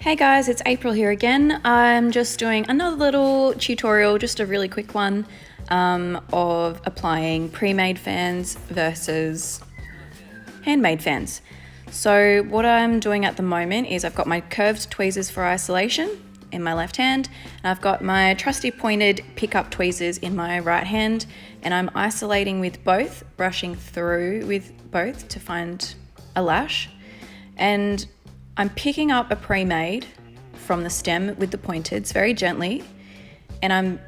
Hey guys, it's April here again. I'm just doing another little tutorial, just a really quick one, of applying pre-made fans versus handmade fans. So what I'm doing at the moment is I've got my curved tweezers for isolation in my left hand, and I've got my trusty pointed pickup tweezers in my right hand, and I'm isolating with both, brushing through with both to find a lash. And I'm picking up a pre-made from the stem with the pointeds very gently, and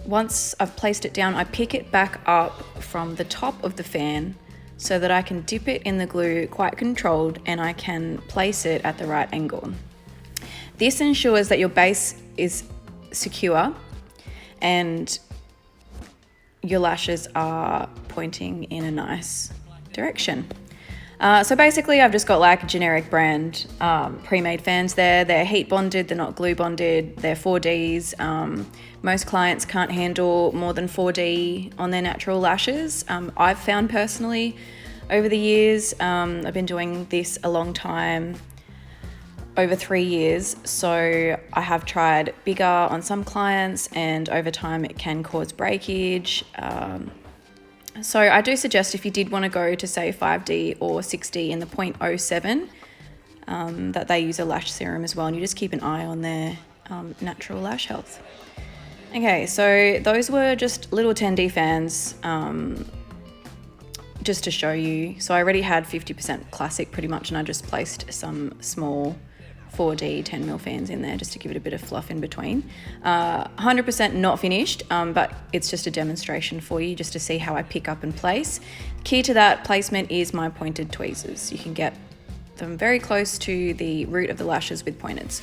once I've placed it down, I pick it back up from the top of the fan so that I can dip it in the glue quite controlled and I can place it at the right angle. This ensures that your base is secure and your lashes are pointing in a nice direction. So basically I've just got like a generic brand pre-made fans there. They're heat bonded, they're not glue bonded, they're 4Ds. Most clients can't handle more than 4D on their natural lashes. I've found personally over the years, I've been doing this a long time, over 3 years. So I have tried bigger on some clients, and over time it can cause breakage. So I do suggest, if you did want to go to say 5D or 6D in the 0.07, that they use a lash serum as well, and you just keep an eye on their natural lash health. Okay, so those were just little 10D fans, just to show you. So I already had 50% classic pretty much, and I just placed some small 4D 10mm fans in there just to give it a bit of fluff in between. 100% not finished, but it's just a demonstration for you just to see how I pick up and place. Key to that placement is my pointed tweezers. You can get them very close to the root of the lashes with pointeds.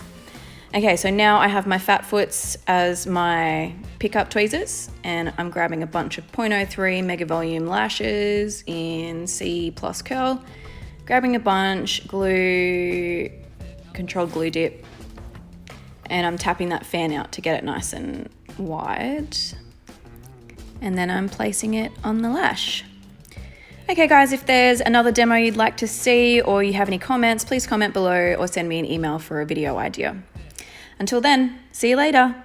Okay, so now I have my fat foots as my pickup tweezers, and I'm grabbing a bunch of 0.03 mega volume lashes in C plus curl, grabbing a bunch, glue, controlled glue dip, and I'm tapping that fan out to get it nice and wide, and then I'm placing it on the lash. Okay guys, if there's another demo you'd like to see, or you have any comments, please comment below or send me an email for a video idea. Until then, see you later.